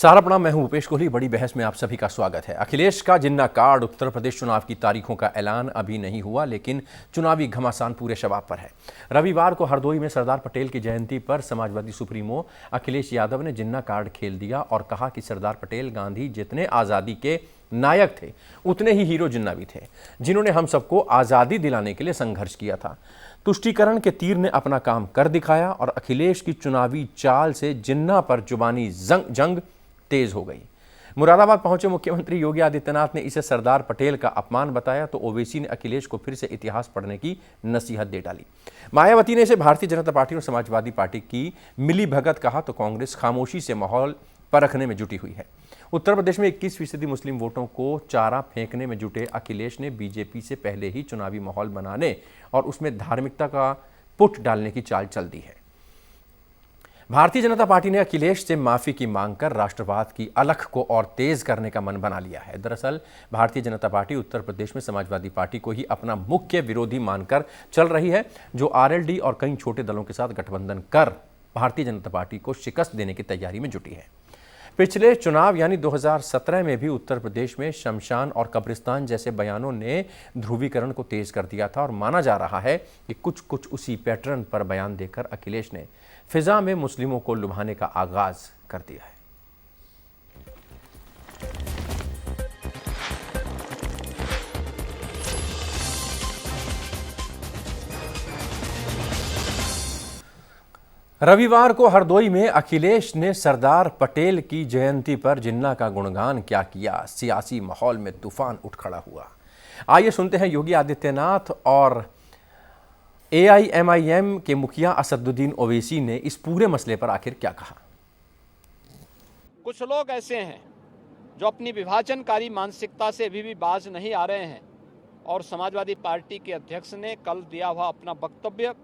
सारा प्रणाम, मैं हूं भूपेश कोहली। बड़ी बहस में आप सभी का स्वागत है। अखिलेश का जिन्ना कार्ड, उत्तर प्रदेश चुनाव की तारीखों का ऐलान अभी नहीं हुआ, लेकिन चुनावी घमासान पूरे शबाब पर है। रविवार को हरदोई में सरदार पटेल की जयंती पर समाजवादी सुप्रीमो अखिलेश यादव ने जिन्ना कार्ड खेल दिया और कहा कि सरदार पटेल गांधी जितने आज़ादी के नायक थे, उतने ही हीरो जिन्ना भी थे, जिन्होंने हम सबको आज़ादी दिलाने के लिए संघर्ष किया था। तुष्टीकरण के तीर ने अपना काम कर दिखाया और अखिलेश की चुनावी चाल से जिन्ना पर जुबानी जंग तेज हो गई। मुरादाबाद पहुंचे मुख्यमंत्री योगी आदित्यनाथ ने इसे सरदार पटेल का अपमान बताया तो ओवैसी ने अखिलेश को फिर से इतिहास पढ़ने की नसीहत दे डाली। मायावती ने इसे भारतीय जनता पार्टी और समाजवादी पार्टी की मिलीभगत कहा तो कांग्रेस खामोशी से माहौल परखने में जुटी हुई है। उत्तर प्रदेश में 21% मुस्लिम वोटों को चारा फेंकने में जुटे अखिलेश ने बीजेपी से पहले ही चुनावी माहौल बनाने और उसमें धार्मिकता का पुट डालने की चाल चल दी है। भारतीय जनता पार्टी ने अखिलेश से माफी की मांग कर राष्ट्रवाद की अलख को और तेज करने का मन बना लिया है। दरअसल भारतीय जनता पार्टी उत्तर प्रदेश में समाजवादी पार्टी को ही अपना मुख्य विरोधी मानकर चल रही है, जो आरएलडी और कई छोटे दलों के साथ गठबंधन कर भारतीय जनता पार्टी को शिकस्त देने की तैयारी में जुटी है। पिछले चुनाव यानी 2017 में भी उत्तर प्रदेश में शमशान और कब्रिस्तान जैसे बयानों ने ध्रुवीकरण को तेज कर दिया था और माना जा रहा है कि कुछ उसी पैटर्न पर बयान देकर अखिलेश ने फिजा में मुस्लिमों को लुभाने का आगाज कर दिया है। रविवार को हरदोई में अखिलेश ने सरदार पटेल की जयंती पर जिन्ना का गुणगान क्या किया, सियासी माहौल में तूफान उठ खड़ा हुआ। आइए सुनते हैं योगी आदित्यनाथ और AIMIM के मुखिया असदुद्दीन ओवैसी ने इस पूरे मसले पर आखिर क्या कहा। कुछ लोग ऐसे हैं जो अपनी विभाजनकारी मानसिकता से अभी भी बाज नहीं आ रहे हैं और समाजवादी पार्टी के अध्यक्ष ने कल दिया हुआ अपना वक्तव्य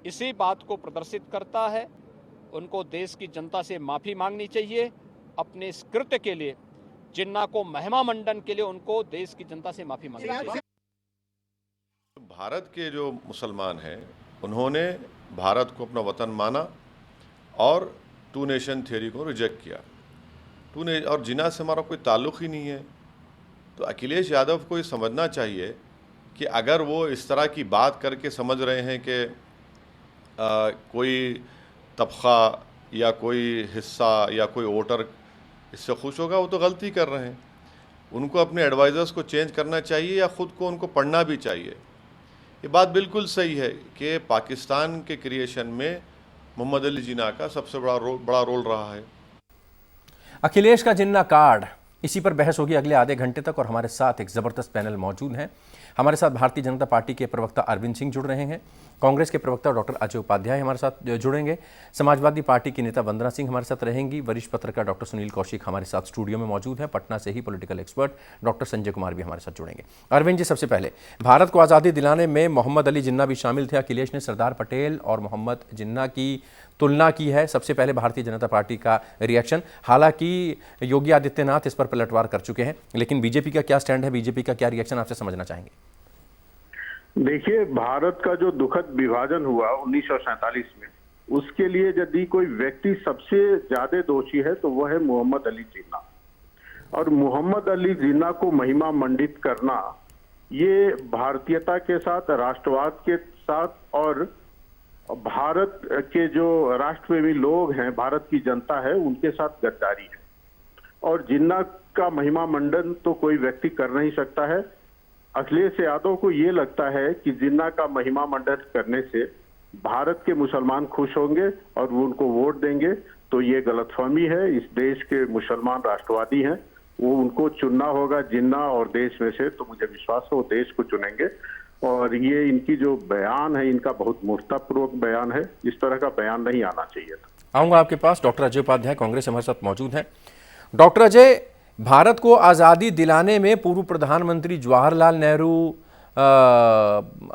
इसी बात को प्रदर्शित करता है। उनको देश की जनता से माफी मांगनी चाहिए अपने इस कृत्य के लिए। जिन्ना को महिमा मंडन के लिए उनको देश की जनता से माफी मांगनी चाहिए। भारत के जो मुसलमान हैं उन्होंने भारत को अपना वतन माना और टू नेशन थ्योरी को रिजेक्ट किया। और जिन्ना से हमारा कोई ताल्लुक़ ही नहीं है। तो अखिलेश यादव को ये समझना चाहिए कि अगर वो इस तरह की बात करके समझ रहे हैं कि कोई तबका या कोई हिस्सा या कोई वोटर इससे खुश होगा, वो तो गलती कर रहे हैं। उनको अपने एडवाइज़र्स को चेंज करना चाहिए या ख़ुद को उनको पढ़ना भी चाहिए। ये बात बिल्कुल सही है कि पाकिस्तान के क्रिएशन में मोहम्मद अली जिन्ना का सबसे बड़ा रोल रहा है। अखिलेश का जिन्ना कार्ड, इसी पर बहस होगी अगले आधे घंटे तक और हमारे साथ एक ज़बरदस्त पैनल मौजूद है। हमारे साथ भारतीय जनता पार्टी के प्रवक्ता अरविंद सिंह जुड़ रहे हैं, कांग्रेस के प्रवक्ता डॉक्टर अजय उपाध्याय हमारे साथ जुड़ेंगे, समाजवादी पार्टी की नेता वंदना सिंह हमारे साथ रहेंगी, वरिष्ठ पत्रकार डॉक्टर सुनील कौशिक हमारे साथ स्टूडियो में मौजूद है, पटना से ही political expert doctor Sanjay Kumar भी हमारे साथ जुड़ेंगे। अरविंद जी, सबसे पहले भारत को आज़ादी दिलाने में मोहम्मद अली जिन्ना भी शामिल थे। अखिलेश ने सरदार पटेल और मोहम्मद जिन्ना की तुलना की है। सबसे पहले भारतीय जनता पार्टी का रिएक्शन, हालांकि योगी आदित्यनाथ इस पर पलटवार कर चुके हैं, लेकिन बीजेपी का क्या स्टैंड है, बीजेपी का क्या रिएक्शन, आपसे समझना चाहेंगे। देखिए, भारत का जो दुखद विभाजन हुआ 1947 में, उसके लिए यदि कोई व्यक्ति सबसे ज्यादा दोषी है तो वह है मोहम्मद अली जिन्ना। और मोहम्मद अली जिन्ना को महिमा मंडित करना, ये भारतीयता के साथ, राष्ट्रवाद के साथ और भारत के जो राष्ट्रप्रेमी लोग हैं, भारत की जनता है, उनके साथ गद्दारी है। और जिन्ना का महिमा मंडन तो कोई व्यक्ति कर नहीं सकता है। अखिलेश यादव को ये लगता है कि जिन्ना का महिमा मंडन करने से भारत के मुसलमान खुश होंगे और वो उनको वोट देंगे, तो ये गलतफहमी है। इस देश के मुसलमान राष्ट्रवादी हैं, वो उनको चुनना होगा जिन्ना और देश में से, तो मुझे विश्वास है वो देश को चुनेंगे। और ये इनकी जो बयान है, इनका बहुत मूर्खतापूर्वक बयान है, इस तरह का बयान नहीं आना चाहिए था। आऊंगा आपके पास। डॉक्टर अजय उपाध्याय कांग्रेस हमारे साथ मौजूद हैं। डॉक्टर अजय, भारत को आज़ादी दिलाने में पूर्व प्रधानमंत्री जवाहरलाल नेहरू,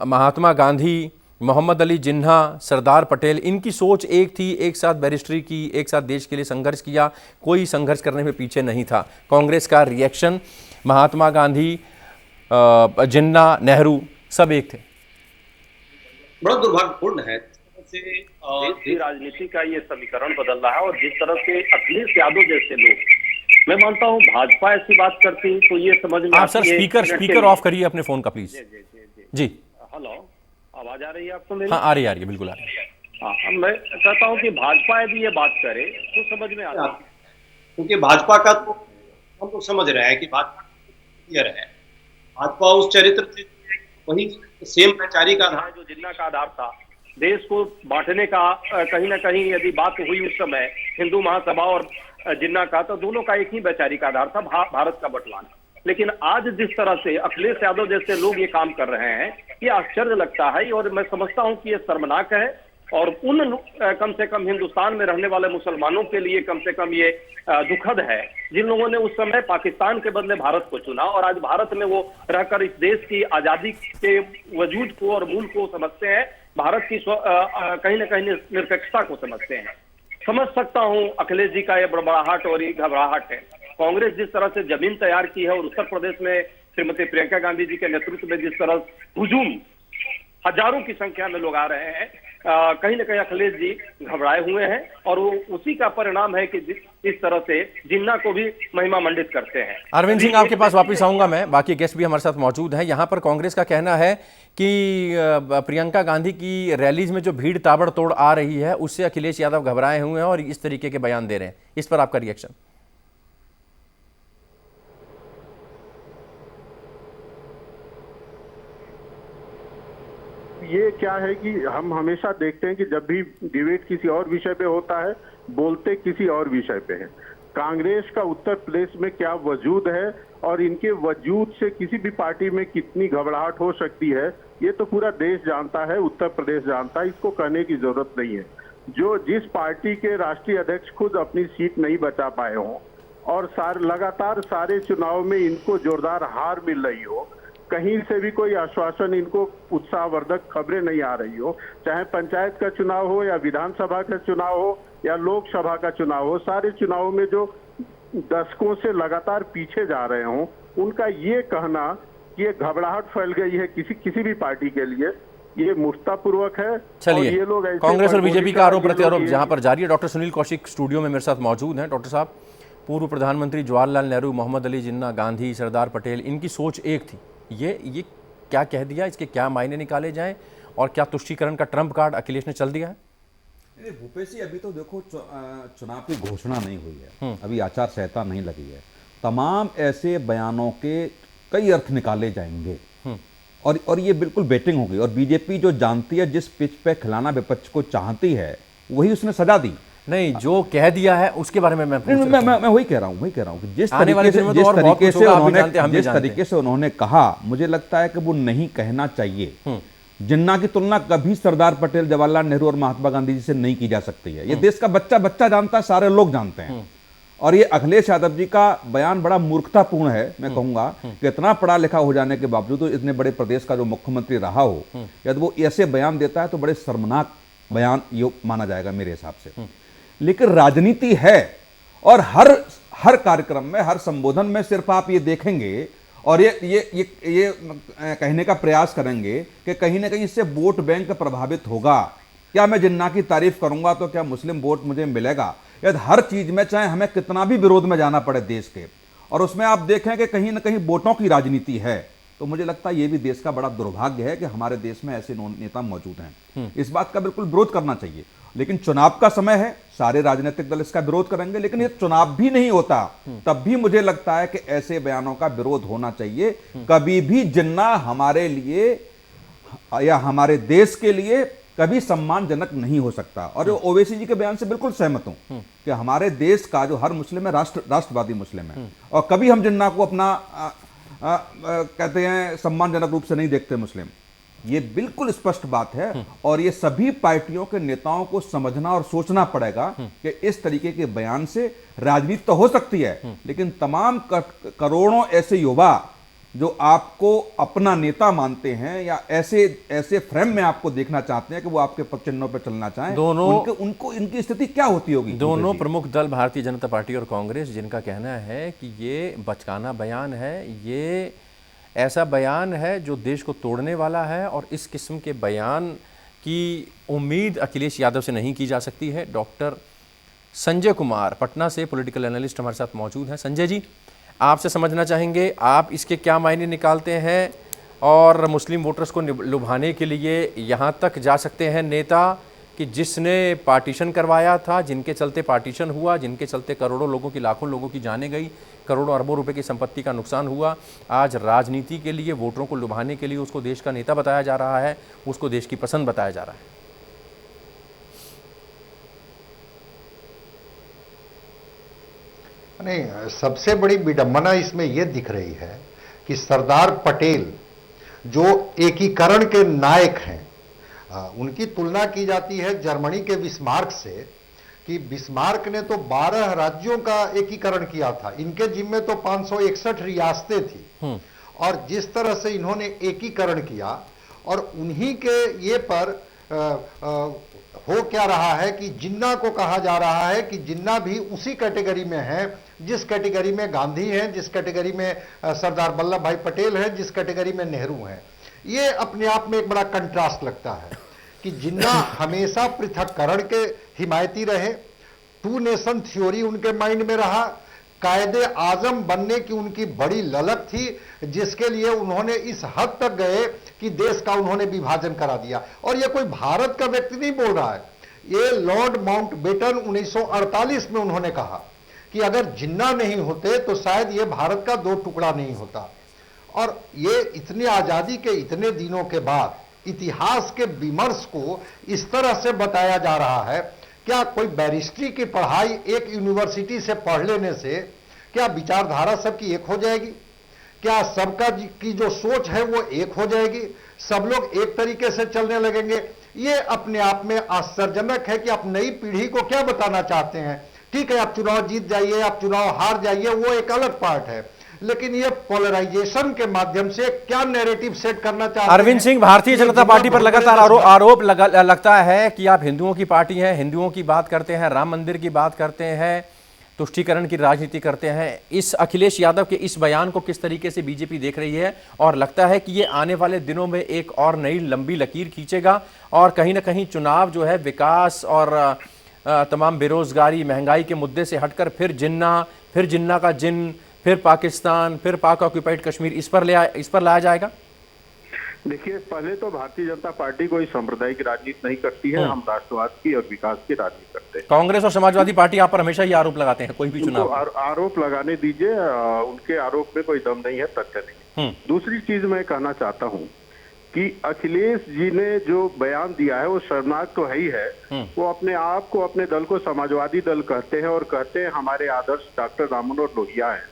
महात्मा गांधी, मोहम्मद अली जिन्ना, सरदार पटेल, इनकी सोच एक थी, एक साथ बैरिस्ट्री की, एक साथ देश के लिए संघर्ष किया, कोई संघर्ष करने में पीछे नहीं था। कांग्रेस का रिएक्शन, महात्मा गांधी, जिन्ना, नेहरू सब एक थे। बड़ा दुर्भाग्यपूर्ण है से देश की राजनीति का ये समीकरण बदल रहा है। और जिस तरह से अखिलेश यादव जैसे लोग, मैं मानता हूँ भाजपा ऐसी बात करती तो ये समझ में आप सर आती है। स्पीकर ऑफ करिए अपने फोन का please. Ji ji ji ji ji hello, आवाज आ रही है आपको मेरी? हाँ, आ रही है बिल्कुल आ रही है। हाँ, मैं कहता हूँ कि भाजपा यदि ये बात करे तो समझ में आता है, क्योंकि भाजपा का तो हम लोग समझ रहे हैं कि भाजपा क्लियर है। भाजपा उस चरित्र से वही सेम वैचारिक आधार जो जिन्ना का आधार था देश को बांटने का, कहीं ना कहीं यदि बात हुई उस समय हिंदू महासभा और जिन्ना का, तो दोनों का एक ही वैचारिक आधार था, भारत का बंटवाना। लेकिन आज जिस तरह से अखिलेश यादव जैसे लोग ये काम कर रहे हैं, ये आश्चर्य लगता है। और मैं समझता हूं कि ये शर्मनाक है। और उन कम से कम हिंदुस्तान में रहने वाले मुसलमानों के लिए कम से कम ये दुखद है, जिन लोगों ने उस समय पाकिस्तान के बदले भारत को चुना और आज भारत में वो रहकर इस देश की आजादी के वजूद को और मूल को समझते हैं, भारत की कहीं ना कहीं निरपेक्षता को समझते हैं। समझ सकता हूं अखिलेश जी का ये बड़बड़ाहट और ये घबराहट है। कांग्रेस जिस तरह से जमीन तैयार की है और उत्तर प्रदेश में श्रीमती प्रियंका गांधी जी के नेतृत्व में जिस तरह हुजूम हजारों की संख्या में लोग आ रहे हैं, कहीं ना कहीं अखिलेश जी घबराए हुए हैं। और वो उसी का परिणाम है कि इस तरह से जिन्ना को भी महिमा मंडित करते हैं। अरविंद सिंह, आपके पास वापस आऊंगा मैं, बाकी गेस्ट भी हमारे साथ मौजूद हैं। यहाँ पर कांग्रेस का कहना है कि प्रियंका गांधी की रैलीज में जो भीड़ ताबड़तोड़ आ रही है उससे अखिलेश यादव घबराए हुए हैं और इस तरीके के बयान दे रहे हैं। इस पर आपका रिएक्शन? ये क्या है कि हम हमेशा देखते हैं कि जब भी डिबेट किसी और विषय पे होता है, बोलते किसी और विषय पे है। कांग्रेस का उत्तर प्रदेश में क्या वजूद है और इनके वजूद से किसी भी पार्टी में कितनी घबराहट हो सकती है, ये तो पूरा देश जानता है, उत्तर प्रदेश जानता है। इसको कहने की जरूरत नहीं है। जिस पार्टी के राष्ट्रीय अध्यक्ष खुद अपनी सीट नहीं बचा पाए हों और लगातार सारे चुनाव में इनको जोरदार हार मिल रही हो, कहीं से भी कोई आश्वासन, इनको उत्साहवर्धक खबरें नहीं आ रही हो, चाहे पंचायत का चुनाव हो या विधानसभा का चुनाव हो या लोकसभा का चुनाव हो, सारे चुनावों में जो दशकों से लगातार पीछे जा रहे हों, उनका ये कहना कि ये घबराहट फैल गई है किसी भी पार्टी के लिए, ये मूर्खतापूर्वक है। चलिए, ये लोग कांग्रेस और बीजेपी का आरोप प्रत्यारोप जहां पर जारी है। डॉक्टर सुनील कौशिक स्टूडियो में मेरे साथ मौजूद हैं। डॉक्टर साहब, पूर्व प्रधानमंत्री जवाहरलाल नेहरू, मोहम्मद अली जिन्ना, गांधी, सरदार पटेल, इनकी सोच एक थी। ये क्या कह दिया, इसके क्या मायने निकाले जाएं और क्या तुष्टीकरण का ट्रम्प कार्ड अखिलेश ने चल दिया है? भूपेश जी, अभी तो देखो चुनाव की घोषणा नहीं हुई है, अभी आचार संहिता नहीं लगी है। तमाम ऐसे बयानों के कई अर्थ निकाले जाएंगे और ये बिल्कुल बेटिंग होगी। और बीजेपी जो जानती है जिस पिच पे खिलाना विपक्ष को चाहती है, वही उसने सजा दी। नहीं, जो कह दिया है उसके बारे में मैं वही कह रहा हूँ कि जिस तरीके से उन्होंने कहा, मुझे लगता है कि वो नहीं कहना चाहिए। जिन्ना की तुलना कभी सरदार पटेल, जवाहरलाल नेहरू और महात्मा गांधी जी से नहीं की जा सकती है। ये देश का बच्चा जानता है, सारे लोग जानते हैं। और ये अखिलेश यादव जी का बयान बड़ा मूर्खतापूर्ण है। मैं कहूंगा कि इतना पढ़ा लिखा हो जाने के बावजूद तो इतने बड़े प्रदेश का जो मुख्यमंत्री रहा हो, यदि वो ऐसे बयान देता है तो बड़े शर्मनाक बयान ये माना जाएगा मेरे हिसाब से। लेकिन राजनीति है और हर कार्यक्रम में, हर संबोधन में सिर्फ आप ये देखेंगे और ये कहने का प्रयास करेंगे कि कहीं ना कहीं इससे वोट बैंक प्रभावित होगा। क्या मैं जिन्ना की तारीफ करूंगा तो क्या मुस्लिम वोट मुझे मिलेगा? यदि हर चीज में, चाहे हमें कितना भी विरोध में जाना पड़े देश के, और उसमें आप देखें कि कहीं ना कहीं वोटों की राजनीति है, तो मुझे लगता है ये भी देश का बड़ा दुर्भाग्य है कि हमारे देश में ऐसे नेता मौजूद हैं। इस बात का बिल्कुल विरोध करना चाहिए। लेकिन चुनाव का समय है, सारे राजनीतिक दल इसका विरोध करेंगे, लेकिन ये चुनाव भी नहीं होता तब भी मुझे लगता है कि ऐसे बयानों का विरोध होना चाहिए। कभी भी जिन्ना हमारे लिए या हमारे देश के लिए कभी सम्मानजनक नहीं हो सकता। और जो ओवैसी जी के बयान से बिल्कुल सहमत हूं कि हमारे देश का जो हर मुस्लिम है राष्ट्रवादी मुस्लिम है, और कभी हम जिन्ना को अपना कहते हैं सम्मानजनक रूप से नहीं देखते मुस्लिम। ये बिल्कुल स्पष्ट बात है और ये सभी पार्टियों के नेताओं को समझना और सोचना पड़ेगा कि इस तरीके के बयान से राजनीति तो हो सकती है, लेकिन तमाम करोड़ों ऐसे युवा जो आपको अपना नेता मानते हैं या ऐसे फ्रेम में आपको देखना चाहते हैं कि वो आपके पद चिन्हों पर चलना चाहें, दोनों उनको इनकी स्थिति क्या होती होगी? दोनों प्रमुख दल भारतीय जनता पार्टी और कांग्रेस, जिनका कहना है कि ये बचकाना बयान है, ये ऐसा बयान है जो देश को तोड़ने वाला है और इस किस्म के बयान कि उम्मीद अखिलेश यादव से नहीं की जा सकती है। डॉक्टर संजय कुमार पटना से पॉलिटिकल एनालिस्ट हमारे साथ मौजूद हैं। संजय जी, आपसे समझना चाहेंगे आप इसके क्या मायने निकालते हैं, और मुस्लिम वोटर्स को लुभाने के लिए यहाँ तक जा सकते हैं नेता कि जिसने पार्टीशन करवाया था, जिनके चलते पार्टीशन हुआ, जिनके चलते करोड़ों लोगों की, लाखों लोगों की जानें गई, करोड़ों अरबों रुपए की संपत्ति का नुकसान हुआ, आज राजनीति के लिए, वोटरों को लुभाने के लिए उसको देश का नेता बताया जा रहा है, उसको देश की पसंद बताया जा रहा है? नहीं, सबसे बड़ी विडंबना इसमें यह दिख रही है कि सरदार पटेल जो एकीकरण के नायक हैं, उनकी तुलना की जाती है जर्मनी के बिस्मार्क से, कि बिस्मार्क ने तो 12 राज्यों का एकीकरण किया था, इनके जिम्मे तो 561 रियासतें थी। और जिस तरह से इन्होंने एकीकरण किया, और उन्हीं के ये पर हो क्या रहा है कि जिन्ना को कहा जा रहा है कि जिन्ना भी उसी कैटेगरी में है जिस कैटेगरी में गांधी हैं, जिस कैटेगरी में सरदार वल्लभ भाई पटेल हैं, जिस कैटेगरी में नेहरू हैं। ये अपने आप में एक बड़ा कंट्रास्ट लगता है कि जिन्ना हमेशा पृथककरण के हिमायती रहे, टू नेशन थ्योरी उनके माइंड में रहा, कायदे आजम बनने की उनकी बड़ी ललक थी, जिसके लिए उन्होंने इस हद तक गए कि देश का उन्होंने विभाजन करा दिया। और यह कोई भारत का व्यक्ति नहीं बोल रहा है, ये लॉर्ड माउंटबेटन 1948 में उन्होंने कहा कि अगर जिन्ना नहीं होते तो शायद ये भारत का 2 टुकड़ा नहीं होता। और ये इतनी आजादी के इतने दिनों के बाद इतिहास के विमर्श को इस तरह से बताया जा रहा है। क्या कोई बैरिस्ट्री की पढ़ाई एक यूनिवर्सिटी से पढ़ लेने से क्या विचारधारा सबकी एक हो जाएगी? क्या सबका की जो सोच है वो एक हो जाएगी? सब लोग एक तरीके से चलने लगेंगे? ये अपने आप में आश्चर्यजनक है कि आप नई पीढ़ी को क्या बताना चाहते हैं। ठीक है, आप चुनाव जीत जाइए, आप चुनाव हार जाइए, वो एक अलग पार्ट है, लेकिन ये पोलराइजेशन के माध्यम से क्या नैरेटिव सेट करना चाहते हैं? अरविंद सिंह, भारतीय जनता पार्टी पर लगातार आरोप लगता है कि आप हिंदुओं की पार्टी हैं, हिंदुओं की बात करते हैं, राम मंदिर की बात करते हैं, तुष्टीकरण की राजनीति करते हैं। इस अखिलेश यादव के इस बयान को किस तरीके से बीजेपी देख रही है, और लगता है कि ये आने वाले दिनों में एक और नई लंबी लकीर खींचेगा और कहीं ना कहीं चुनाव जो है विकास और तमाम बेरोजगारी, महंगाई के मुद्दे से हटकर फिर जिन्ना का जिन, फिर पाकिस्तान, फिर पाक ऑक्यूपाइड कश्मीर, इस पर लाया जाएगा? देखिए, पहले तो भारतीय जनता पार्टी कोई सांप्रदायिक राजनीति नहीं करती है, हम राष्ट्रवाद की और विकास की राजनीति करते हैं। कांग्रेस और समाजवादी पार्टी आप पर हमेशा ही आरोप लगाते हैं, कोई भी चुनाव आरोप लगाने दीजिए, उनके आरोप में कोई दम नहीं है, तथ्य नहीं। दूसरी चीज मैं कहना चाहता हूँ कि अखिलेश जी ने जो बयान दिया है वो शर्मनाक तो है ही है। वो अपने आप को, अपने दल को समाजवादी दल कहते हैं और कहते हैं हमारे आदर्श डॉक्टर राम मनोहर लोहिया है।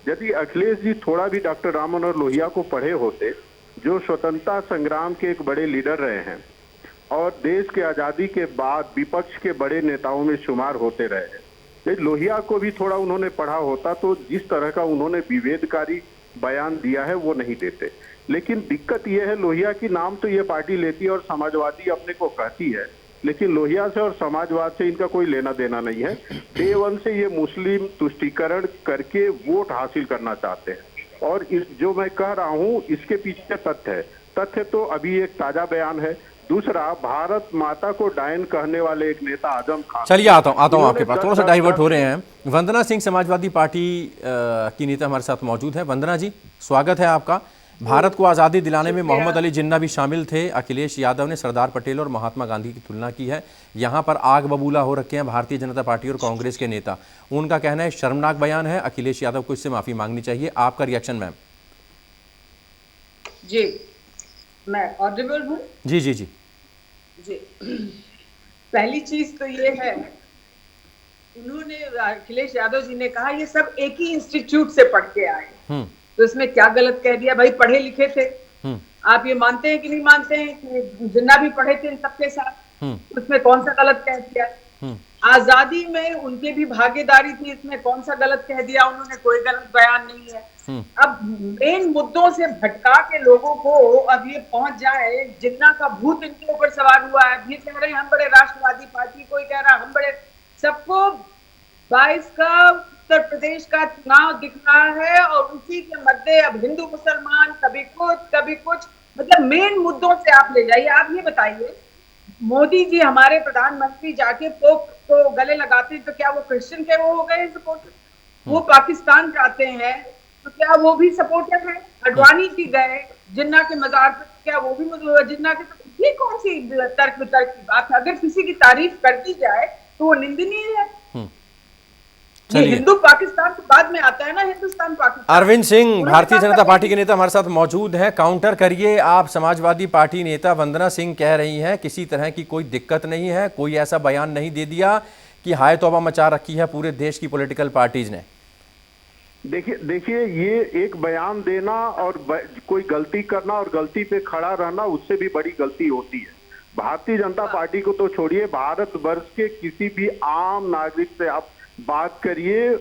यदि अखिलेश जी थोड़ा भी डॉक्टर राम मनोहर लोहिया को पढ़े होते, जो स्वतंत्रता संग्राम के एक बड़े लीडर रहे हैं और देश के आजादी के बाद विपक्ष के बड़े नेताओं में शुमार होते रहे हैं, यदि लोहिया को भी थोड़ा उन्होंने पढ़ा होता तो जिस तरह का उन्होंने विभेदकारी बयान दिया है वो नहीं देते। लेकिन दिक्कत यह है, लोहिया की नाम तो ये पार्टी लेती है और समाजवादी अपने को कहती है, लेकिन लोहिया से और समाजवाद से इनका कोई लेना देना नहीं है। डे वन से ये मुस्लिम तुष्टीकरण करके वोट हासिल करना चाहते हैं, और इस जो मैं कह रहा हूं इसके पीछे तथ्य है। तथ्य तो अभी एक ताजा बयान है। दूसरा, भारत माता को डायन कहने वाले एक नेता आजम खान। चलिए आता हूं आपके पास, थोड़ा सा डाइवर्ट हो रहे हैं। वंदना सिंह समाजवादी पार्टी की नेता हमारे साथ मौजूद है। वंदना जी, स्वागत है आपका। भारत को आज़ादी दिलाने में मोहम्मद अली जिन्ना भी शामिल थे। अखिलेश यादव ने सरदार पटेल और महात्मा गांधी की तुलना की है। यहाँ पर आग बबूला हो रखे हैं भारतीय जनता पार्टी और कांग्रेस के नेता। उनका कहना है शर्मनाक बयान है, अखिलेश यादव को इससे माफी मांगनी चाहिए। आपका रिएक्शन मैम? जी, मैं ऑडिबल हूँ? जी जी जी जी। पहली चीज तो ये है, उन्होंने, अखिलेश यादव जी ने कहा ये सब एक ही इंस्टीट्यूट से पढ़ के आए, तो इसमें क्या गलत कह दिया? भाई पढ़े लिखे थे। आप ये मानते हैं कि नहीं मानते हैं कि जिन्ना भी पढ़े थे सबके साथ, उसमें कौन सा गलत कह दिया? आजादी में उनकी भी भागीदारी थी, इसमें कौन सा गलत कह दिया उन्होंने? कोई गलत बयान नहीं है। अब मेन मुद्दों से भटका के लोगों को अब ये पहुंच जाए, जिन्ना का भूत इनके ऊपर सवार हुआ है। अब ये कह रहे हैं हम बड़े राष्ट्रवादी पार्टी, कोई कह रहा हम बड़े, सबको 22 का उत्तर प्रदेश का चुनाव दिख रहा है और उसी के मध्य अब हिंदू मुसलमान कभी कुछ, मतलब मेन मुद्दों से आप ले जाइए। आप ये बताइए मोदी जी हमारे प्रधानमंत्री जाके पोप को गले लगाते हैं तो क्या वो क्रिश्चियन के वो हो गए सपोर्टर? वो पाकिस्तान जाते हैं तो क्या वो भी सपोर्टर है? अडवाणी जी गए जिन्ना के मजार पे, क्या वो भी जिन्ना के? ये कौन सी तर्क वितर्क की बात है? अगर किसी की तारीफ कर दी जाए तो वो निंदनीय है। ये हिंदू पाकिस्तान के बाद में आता है ना, हिंदुस्तान पाकिस्तान। अरविंद सिंह भारतीय जनता पार्टी के नेता हमारे साथ मौजूद हैं, काउंटर करिए। आप समाजवादी पार्टी नेता वंदना सिंह कह रही हैं किसी तरह की कोई दिक्कत नहीं है, कोई ऐसा बयान नहीं दे दिया कि हाय तौबा मचा रखी है पूरे देश की पॉलिटिकल पार्टीज ने। देखिए ये एक बयान देना और कोई गलती करना और गलती पे खड़ा रहना, उससे भी बड़ी गलती होती है। भारतीय जनता पार्टी को तो छोड़िए, भारतवर्ष के किसी भी आम नागरिक से आप बात करिए,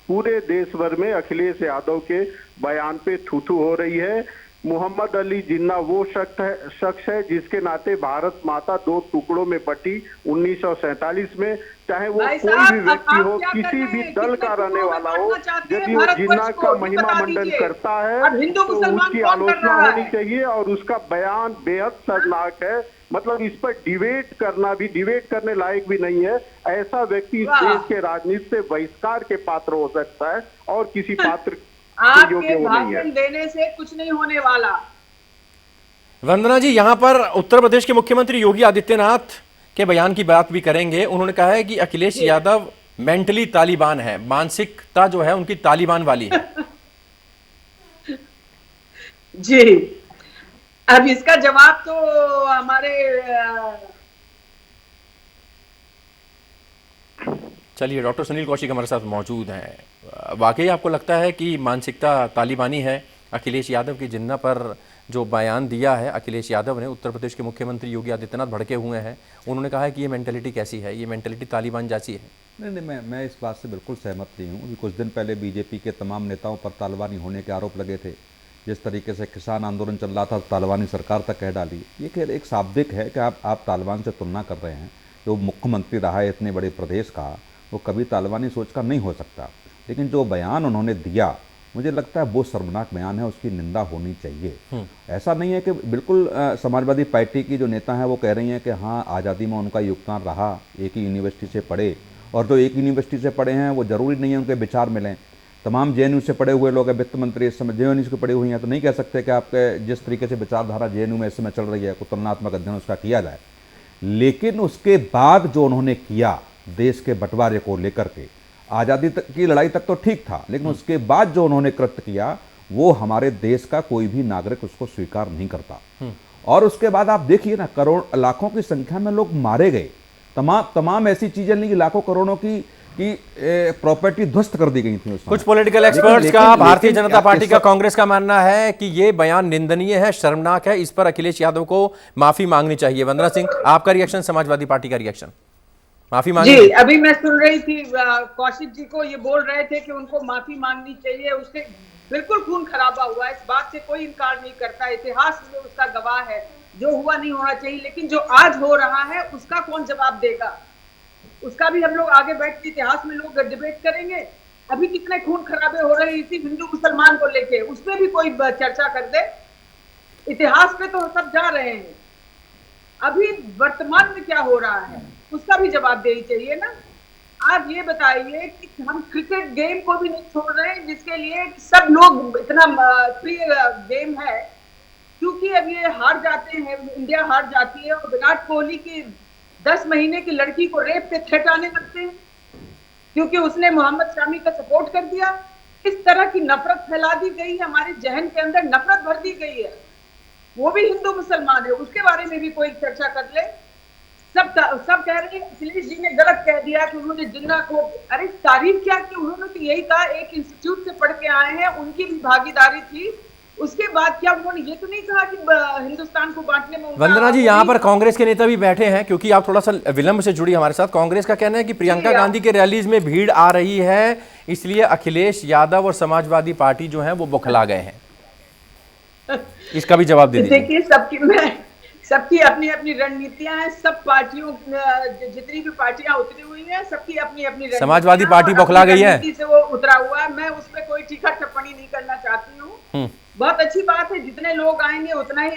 पूरे देश भर में अखिलेश यादव के बयान पे थू-थू हो रही है। मोहम्मद अली जिन्ना वो शख्स है जिसके नाते भारत माता दो टुकड़ों में बटी 1947 में। चाहे वो कोई भी व्यक्ति हो, किसी भी दल का रहने वाला हो, यदि वो जिन्ना का महिमा मंडन करता है तो उसकी आलोचना होनी चाहिए और उसका बयान बेहद शर्मनाक है। मतलब इस पर डिबेट करने लायक भी नहीं है। ऐसा व्यक्ति इस देश के राजनीति से बहिष्कार के पात्र हो सकता है और किसी पात्र आपके भाषण देने से कुछ नहीं होने वाला। वंदना जी, यहां पर उत्तर प्रदेश के मुख्यमंत्री योगी आदित्यनाथ के बयान की बात भी करेंगे। उन्होंने कहा है कि अखिलेश यादव मेंटली तालिबान है, मानसिकता जो है उनकी तालिबान वाली है। जी, अब इसका जवाब तो हमारे चलिए, डॉक्टर सुनील कौशिक हमारे साथ मौजूद हैं। वाकई आपको लगता है कि मानसिकता तालिबानी है? अखिलेश यादव की जिन्ना पर जो बयान दिया है अखिलेश यादव ने, उत्तर प्रदेश के मुख्यमंत्री योगी आदित्यनाथ भड़के हुए हैं। उन्होंने कहा है कि ये मेंटेलिटी कैसी है, ये मेंटेलिटी तालिबान जैसी है। नहीं, मैं इस बात से बिल्कुल सहमत नहीं हूँ। अभी कुछ दिन पहले बीजेपी के तमाम नेताओं पर तालिबानी होने के आरोप लगे थे। जिस तरीके से किसान आंदोलन चल रहा था, तालिबानी सरकार तक कह डाली। ये एक शाब्दिक है कि आप तालिबान से तुलना कर रहे हैं। जो मुख्यमंत्री रहा है इतने बड़े प्रदेश का, वो कभी तालिबानी सोच का नहीं हो सकता। लेकिन जो बयान उन्होंने दिया, मुझे लगता है वो शर्मनाक बयान है, उसकी निंदा होनी चाहिए। ऐसा नहीं है कि बिल्कुल समाजवादी पार्टी की जो नेता हैं वो कह रही हैं कि हाँ, आज़ादी में उनका योगदान रहा, एक ही यूनिवर्सिटी से पढ़े, और जो एक यूनिवर्सिटी से पढ़े हैं वो ज़रूरी नहीं है उनके विचार मिलें। तमाम JNU से पढ़े हुए लोग हैं, वित्त मंत्री इस समय JNU से पढ़े हुए हैं, तो नहीं कह सकते कि आपके जिस तरीके से विचारधारा JNU में इस समय चल रही है, को तुलनात्मक अध्ययन उसका किया जाए। लेकिन उसके बाद जो उन्होंने किया देश के बंटवारे को लेकर के, आज़ादी तक की लड़ाई तक तो ठीक था, लेकिन उसके बाद जो उन्होंने कृत्य किया वो हमारे देश का कोई भी नागरिक उसको स्वीकार नहीं करता। और उसके बाद आप देखिए ना, करोड़ लाखों की संख्या में लोग मारे गए। तमाम ऐसी चीजें नहीं, लाखों करोड़ों की प्रॉपर्टी ध्वस्त कर दी गई थी। कुछ पॉलिटिकल एक्सपर्ट्स का, भारतीय जनता पार्टी का, कांग्रेस का मानना है कि ये बयान निंदनीय है, शर्मनाक है, इस पर अखिलेश यादव को माफी मांगनी चाहिए। वंदना सिंह, आपका रिएक्शन, समाजवादी पार्टी का रिएक्शन? माफी मांगी जी, अभी मैं सुन रही थी कौशिक जी को, ये बोल रहे थे कि उनको माफी मांगनी चाहिए। उससे बिल्कुल खून खराबा हुआ, इस बात से कोई इनकार नहीं करता। इतिहास में उसका गवाह है, जो हुआ नहीं होना चाहिए। लेकिन जो आज हो रहा है उसका कौन जवाब देगा? उसका भी हम लोग आगे बैठ के इतिहास में लोग डिबेट करेंगे। अभी कितने खून खराबे हो रहे हैं इसी हिंदू मुसलमान को लेके, उसमें भी कोई चर्चा कर दे। इतिहास पे तो सब जा रहे हैं, अभी वर्तमान में क्या हो रहा है उसका भी जवाब देनी चाहिए ना। आज ये बताइए कि हम क्रिकेट गेम को भी नहीं छोड़ रहे हैं, जिसके लिए सब लोग इतना प्रिय गेम है, क्योंकि अब ये हार जाते हैं, इंडिया हार जाती है और विराट कोहली की 10 महीने की लड़की को रेप के थ्रेट आने लगते हैं क्योंकि उसने मोहम्मद शामी का सपोर्ट कर दिया। इस तरह की नफरत फैला दी गई है, हमारे जहन के अंदर नफरत भर दी गई है। वो भी हिंदू मुसलमान है, उसके बारे में भी कोई चर्चा कर ले। सब कह रहे हैं अखिलेश जी ने गलत कह दिया कि उन्होंने जिन्ना को, अरे तारीफ क्या की, उन्होंने तो यही कहा एक इंस्टीट्यूट से पढ़ के आए हैं, उनकी भी भागीदारी थी। उसके बाद क्या उन्होंने ये तो नहीं कहा कि हिंदुस्तान को बांटने में। वंदना जी, यहाँ पर कांग्रेस के नेता भी बैठे हैं, क्योंकि आप थोड़ा सा विलंब से जुड़ी हमारे साथ। कांग्रेस का कहना है कि प्रियंका गांधी के रैलीज में भीड़ आ रही है, इसलिए अखिलेश यादव और समाजवादी पार्टी जो है वो बौखला गए हैं। इसका भी जवाब दे दीजिए। देखिए, सबकी अपनी अपनी रणनीतियां हैं। सब पार्टियों, जितनी भी पार्टियां उतरी हुई हैं, सबकी अपनी अपनी समाजवादी पार्टी बौखला गई है, से वो उतरा हुआ है। मैं उस पर कोई टीका टिप्पणी नहीं करना चाहती हूँ। बहुत अच्छी बात है, जितने लोग आएंगे उतना ही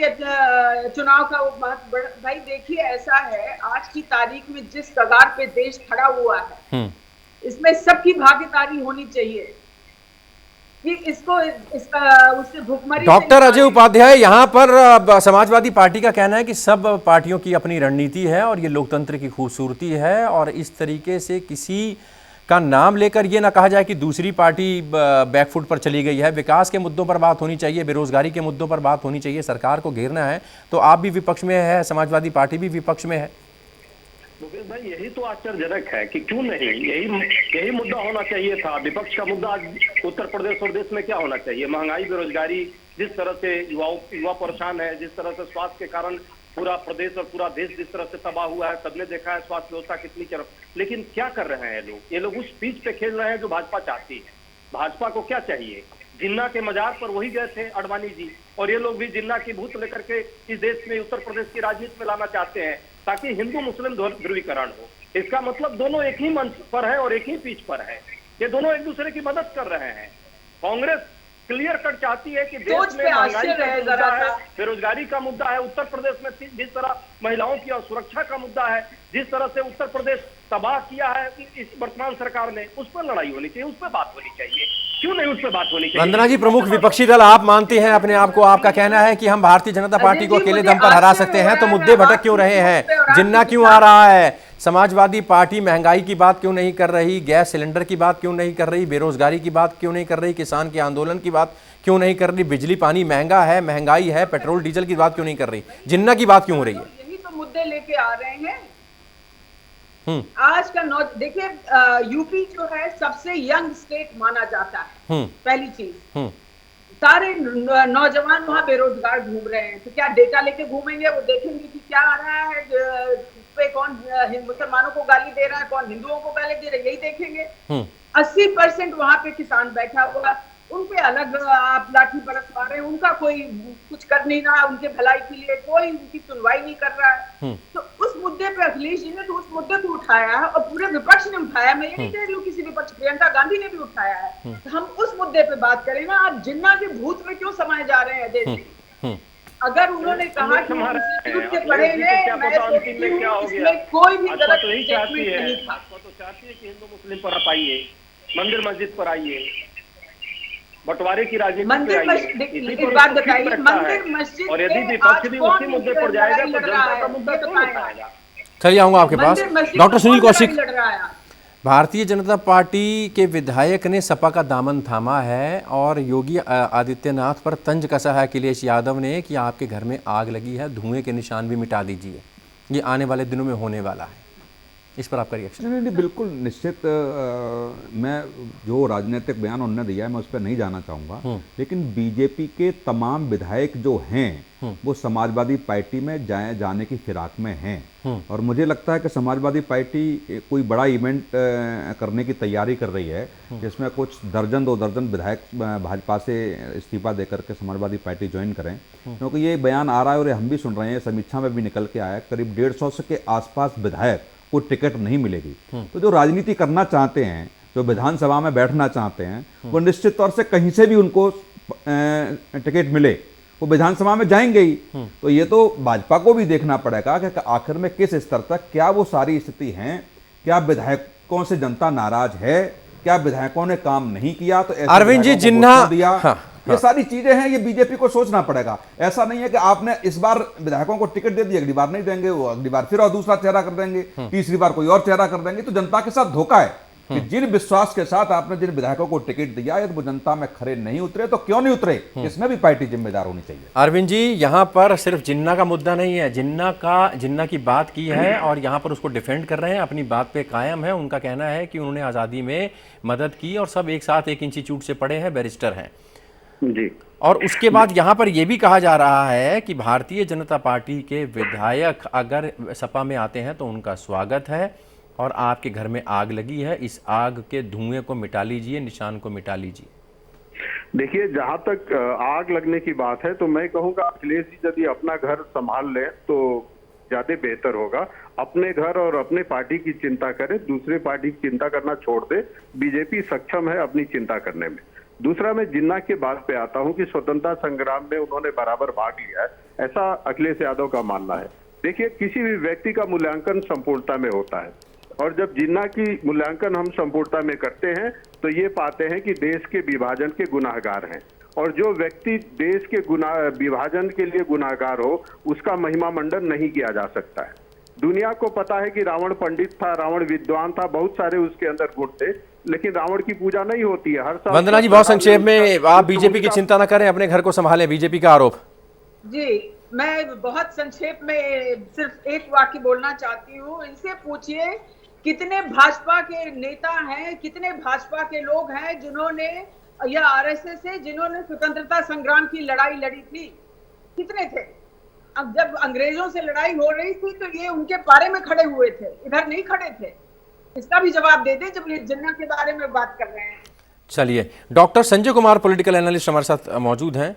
चुनाव का महत्व बढ़। भाई देखिए, ऐसा है आज की तारीख में जिस कगार पे देश खड़ा हुआ है, इसमें सबकी भागीदारी होनी चाहिए कि इसको उससे भुखमरी। डॉक्टर अजय उपाध्याय, यहाँ पर समाजवादी पार्टी का कहना है कि सब पार्टियों की अपनी रणनीति है और ये लोकतंत्र की खूबसूरती है, और इस तरीके से किसी का नाम लेकर ये ना कहा जाए कि दूसरी पार्टी बैकफुट पर चली गई है। विकास के मुद्दों पर बात होनी चाहिए, बेरोजगारी के मुद्दों पर बात होनी चाहिए, सरकार को घेरना है तो आप भी विपक्ष में है, समाजवादी पार्टी भी विपक्ष में है। मुकेश भाई, यही तो आश्चर्यजनक है कि क्यों नहीं, यही मुद्दा होना चाहिए था। विपक्ष का मुद्दा आज उत्तर प्रदेश और देश में क्या होना चाहिए? महंगाई, बेरोजगारी, जिस तरह से युवा परेशान है, जिस तरह से स्वास्थ्य के कारण पूरा प्रदेश और पूरा देश जिस तरह से तबाह हुआ है, सबने देखा है स्वास्थ्य व्यवस्था कितनी तरफ। लेकिन क्या कर रहे हैं ये लोग उस पिच पे खेल रहे हैं जो भाजपा चाहती है। भाजपा को क्या चाहिए? जिन्ना के मजार पर वही गए थे अडवाणी जी, और ये लोग भी जिन्ना की भूत लेकर के इस देश में, उत्तर प्रदेश की राजनीति में लाना चाहते हैं ताकि हिंदू मुस्लिम ध्रुवीकरण हो। इसका मतलब दोनों एक ही मंच पर है और एक ही पिच पर है। ये दोनों एक दूसरे की मदद कर रहे हैं। कांग्रेस क्लियर कट चाहती है कि देश में महंगाई का मुद्दा है, बेरोजगारी का मुद्दा है, उत्तर प्रदेश में जिस तरह महिलाओं की सुरक्षा का मुद्दा है, जिस तरह से उत्तर प्रदेश तबाह किया है इस वर्तमान सरकार ने, उस पर लड़ाई होनी चाहिए, उस पर बात होनी चाहिए। क्यों नहीं उस पर बात होनी चाहिए? वंदना जी, प्रमुख विपक्षी दल आप मानते हैं अपने आप को, आपका कहना है कि हम भारतीय जनता पार्टी को अकेले दम पर हरा सकते हैं, तो मुद्दे भटक क्यों रहे हैं? जिन्ना क्यों आ रहा है? समाजवादी पार्टी महंगाई की बात क्यों नहीं कर रही? गैस सिलेंडर की बात क्यों नहीं कर रही? बेरोजगारी की बात क्यों नहीं कर रही? किसान के आंदोलन की बात क्यों नहीं कर रही? बिजली पानी महंगा है, महंगाई है, पेट्रोल डीजल की बात क्यों नहीं कर रही? जिन्ना की बात क्यों हो रही है? यही तो मुद्दे लेके आ रहे हैं। आज का देखिए, यूपी जो है सबसे यंग स्टेट माना जाता है। पहली चीज, सारे नौजवान वहां बेरोजगार घूम रहे हैं, तो क्या डेटा लेके घूमेंगे? वो देखेंगे कि क्या आ रहा है, पे कौन मुसलमानों को गाली दे रहा है, कौन हिंदुओं को गाली दे रहा है, यही देखेंगे। 80% वहां पे किसान बैठा हुआ, उन पे अलग आप लाठी बरस रहे हैं, उनका कोई कुछ कर नहीं रहा, उनके भलाई के लिए कोई उनकी सुनवाई नहीं कर रहा है। तो उस मुद्दे पे अखिलेश जी ने तो उस मुद्दे को उठाया है और पूरे विपक्ष ने उठाया। मैं ये नहीं कह रही हूँ किसी विपक्ष, प्रियंका गांधी ने भी उठाया है। तो हम उस मुद्दे पे बात करें ना। आप जिन्ना के भूत में क्यों समाये जा रहे हैं अजय जी? अगर उन्होंने कहा कि इंस्टीट्यूट से पढ़े हैं, मैं सोचती हूँ इसमें कोई भी गलत स्टेटमेंट नहीं था। तो चाहती है कि हिंदू मुस्लिम पर आप आइए, मंदिर मस्जिद पर आइए, बंटवारे की राजनीति मंदिर एक बात बताइए, मंदिर मस्जिद और यदि विपक्ष भी उसी मुद्दे पर जाएगा तो जनता का मुद्दा कौन उठाएगा? चलिए आऊंगा आपके पास। डॉक्टर सुनील कौशिक, भारतीय जनता पार्टी के विधायक ने सपा का दामन थामा है और योगी आदित्यनाथ पर तंज कसा है अखिलेश यादव ने कि आपके घर में आग लगी है, धुएं के निशान भी मिटा दीजिए, ये आने वाले दिनों में होने वाला है। इस पर आपका रिएक्शन? नहीं, बिल्कुल निश्चित। मैं जो राजनीतिक बयान उन्होंने दिया है मैं उस पर नहीं जाना चाहूँगा, लेकिन बीजेपी के तमाम विधायक जो हैं वो समाजवादी पार्टी में जाने की फिराक में हैं, और मुझे लगता है कि समाजवादी पार्टी कोई बड़ा इवेंट करने की तैयारी कर रही है जिसमें कुछ दर्जन 2 दर्जन विधायक भाजपा से इस्तीफा देकर के समाजवादी पार्टी ज्वाइन करें, क्योंकि ये बयान आ रहा है और हम भी सुन रहे हैं, समीक्षा में भी निकल के आया, करीब 150 के आसपास विधायक को टिकट नहीं मिलेगी। तो जो राजनीति करना चाहते हैं, जो विधानसभा में बैठना चाहते हैं, वो निश्चित तौर से कहीं से भी उनको टिकट मिले वो विधानसभा में जाएंगे ही। तो ये तो भाजपा को भी देखना पड़ेगा कि आखिर में किस स्तर तक क्या वो सारी स्थिति है, क्या विधायकों से जनता नाराज है, क्या विधायकों ने काम नहीं किया तो अरविंद जी जिन्ना दिया। ये सारी चीजें हैं, ये बीजेपी को सोचना पड़ेगा। ऐसा नहीं है कि आपने इस बार विधायकों को टिकट दे दी, अगली बार नहीं देंगे, वो अगली बार फिर और दूसरा चेहरा कर देंगे, तीसरी बार कोई और चेहरा कर देंगे। तो जनता के साथ धोखा है कि जिन विश्वास के साथ आपने जिन विधायकों को टिकट दिया है, तो वो जनता में खरे नहीं उतरे तो क्यों नहीं उतरे, इसमें भी पार्टी जिम्मेदार होनी चाहिए। अरविंद जी, यहाँ पर सिर्फ जिन्ना का मुद्दा नहीं है, जिन्ना की बात की है और यहाँ पर उसको डिफेंड कर रहे हैं, अपनी बात पे कायम है। उनका कहना है कि उन्होंने आज़ादी में मदद की और सब एक साथ एक इंस्टीट्यूट से पढ़े हैं, बैरिस्टर हैं जी। और उसके बाद यहाँ पर यह भी कहा जा रहा है कि भारतीय जनता पार्टी के विधायक अगर सपा में आते हैं तो उनका स्वागत है, और आपके घर में आग लगी है, इस आग के धुएं को मिटा लीजिए, निशान को मिटा लीजिए। देखिए, जहां तक आग लगने की बात है तो मैं कहूंगा अखिलेश जी यदि अपना घर संभाल ले तो ज्यादा बेहतर होगा। अपने घर और अपने पार्टी की चिंता करे, दूसरे पार्टी की चिंता करना छोड़ दे। बीजेपी सक्षम है अपनी चिंता करने में। दूसरा, मैं जिन्ना की बात पे आता हूं कि स्वतंत्रता संग्राम में उन्होंने बराबर भाग लिया है, ऐसा अखिलेश यादव का मानना है। देखिए, किसी भी व्यक्ति का मूल्यांकन संपूर्णता में होता है, और जब जिन्ना की मूल्यांकन हम संपूर्णता में करते हैं तो ये पाते हैं कि देश के विभाजन के गुनाहगार हैं, और जो व्यक्ति देश के विभाजन के लिए गुनाहगार हो उसका महिमा मंडन नहीं किया जा सकता है। दुनिया को पता है कि रावण पंडित था, रावण विद्वान था, बहुत सारे उसके अंदर गुण थे, लेकिन रावण की पूजा नहीं होती है हर साल। वंदना जी, बहुत संक्षेप में, आप बीजेपी की चिंता न करें, अपने घर को संभालें, बीजेपी का आरोप। जी, मैं बहुत संक्षेप में सिर्फ एक वाक्य बोलना चाहती हूँ। इनसे पूछिए कितने भाजपा के नेता हैं, कितने भाजपा के लोग हैं जिन्होंने या आरएसएस है जिन्होंने स्वतंत्रता संग्राम की लड़ाई लड़ी थी, कितने थे? अब जब अंग्रेजों से लड़ाई हो रही थी तो ये उनके बारे में खड़े हुए थे, इधर नहीं खड़े थे। इसका भी जवाब दे दे जब ये जिन्ना के बारे में बात कर रहे हैं। चलिए, doctor Sanjay Kumar political analyst हमारे साथ मौजूद हैं।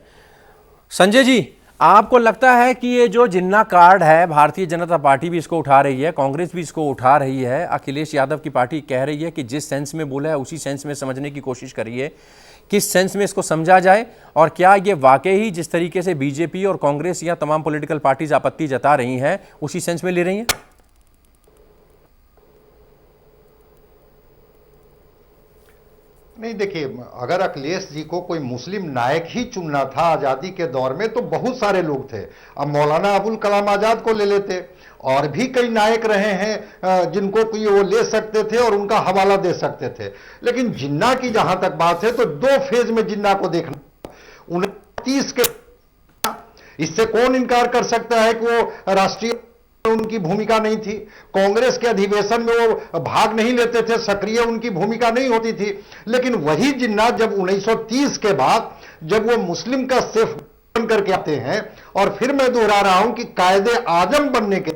संजय जी, आपको लगता है कि ये जो जिन्ना कार्ड है, भारतीय जनता पार्टी भी इसको उठा रही है, कांग्रेस भी इसको उठा रही है, अखिलेश यादव की पार्टी कह रही है कि जिस सेंस में बोला है उसी सेंस में समझने की कोशिश करिए, किस सेंस में इसको समझा जाए, और क्या ये वाकई ही जिस तरीके से बीजेपी और कांग्रेस या तमाम पॉलिटिकल पार्टीज आपत्ति जता रही हैं उसी सेंस में ले रही हैं? नहीं, देखिए, अगर अखिलेश जी को कोई मुस्लिम नायक ही चुनना था आज़ादी के दौर में तो बहुत सारे लोग थे। अब मौलाना अबुल कलाम आज़ाद को ले लेते, और भी कई नायक रहे हैं जिनको कोई वो ले सकते थे और उनका हवाला दे सकते थे। लेकिन जिन्ना की जहां तक बात है तो दो फेज में जिन्ना को देखना, 29 के, इससे कौन इनकार कर सकता है कि वो राष्ट्रीय उनकी भूमिका नहीं थी, कांग्रेस के अधिवेशन में वो भाग नहीं लेते थे, सक्रिय उनकी भूमिका नहीं होती थी। लेकिन वही जिन्ना जब 1930 के बाद जब वो मुस्लिम का सेफ बन करके आते हैं, और फिर मैं दोहरा रहा हूं कि कायदे आजम बनने के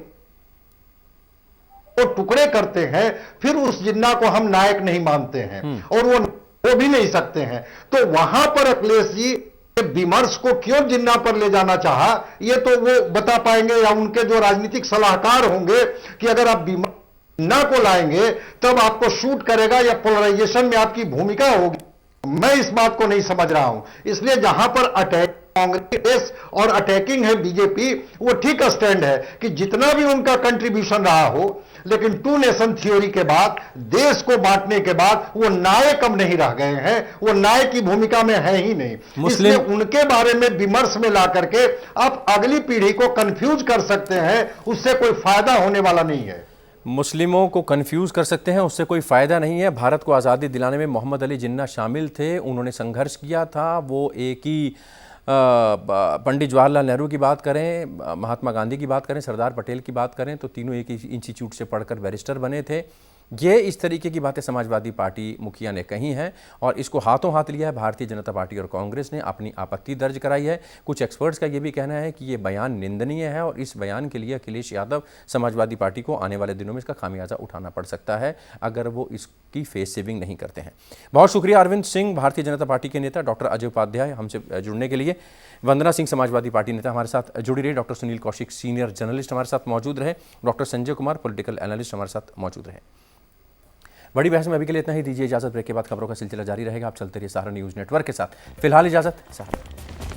वो टुकड़े करते हैं, फिर उस जिन्ना को हम नायक नहीं मानते हैं, और वो भी नहीं सकते हैं। तो वहां पर अखिलेश जी विमर्श को क्यों जिन्ना पर ले जाना चाहा, ये तो वो बता पाएंगे, या उनके जो राजनीतिक सलाहकार होंगे कि अगर आप जिन्ना को लाएंगे तब आपको शूट करेगा या पोलराइजेशन में आपकी भूमिका होगी। मैं इस बात को नहीं समझ रहा हूं। इसलिए जहां पर अटैक कांग्रेस और अटैकिंग है बीजेपी, वो ठीक स्टैंड है कि जितना भी उनका कंट्रीब्यूशन रहा हो, लेकिन टू नेशन थ्योरी के बाद, देश को बांटने के बाद वो नायक अब नहीं रह गए हैं, वो नायक की भूमिका में है ही नहीं। इसलिए उनके बारे में विमर्श में ला करके आप अगली पीढ़ी को कंफ्यूज कर सकते हैं, उससे कोई फायदा होने वाला नहीं है। मुस्लिमों को कंफ्यूज कर सकते हैं, उससे कोई फायदा नहीं है। भारत को आज़ादी दिलाने में मोहम्मद अली जिन्ना शामिल थे, उन्होंने संघर्ष किया था। वो एक ही पंडित जवाहरलाल नेहरू की बात करें, महात्मा गांधी की बात करें, सरदार पटेल की बात करें, तो तीनों एक ही इंस्टीट्यूट से पढ़कर बैरिस्टर बने थे। ये इस तरीके की बातें समाजवादी पार्टी मुखिया ने कही हैं, और इसको हाथों हाथ लिया है भारतीय जनता पार्टी और कांग्रेस ने, अपनी आपत्ति दर्ज कराई है। कुछ एक्सपर्ट्स का ये भी कहना है कि ये बयान निंदनीय है, और इस बयान के लिए अखिलेश यादव, समाजवादी पार्टी को आने वाले दिनों में इसका खामियाजा उठाना पड़ सकता है अगर वो इसकी फेस सेविंग नहीं करते हैं। बहुत शुक्रिया अरविंद सिंह, भारतीय जनता पार्टी के नेता, डॉक्टर अजय उपाध्याय, हमसे जुड़ने के लिए। वंदना सिंह, समाजवादी पार्टी नेता, हमारे साथ जुड़ी रही। Doctor Sunil Kaushik, senior journalist, हमारे साथ मौजूद रहे। Doctor Sanjay Kumar, political analyst, हमारे साथ मौजूद रहे। बड़ी बहस में अभी के लिए इतना ही। दीजिए इजाजत, ब्रेक के बाद खबरों का सिलसिला जारी रहेगा। आप चलते रहिए सहारा न्यूज़ नेटवर्क के साथ। फिलहाल इजाजत, सहारा।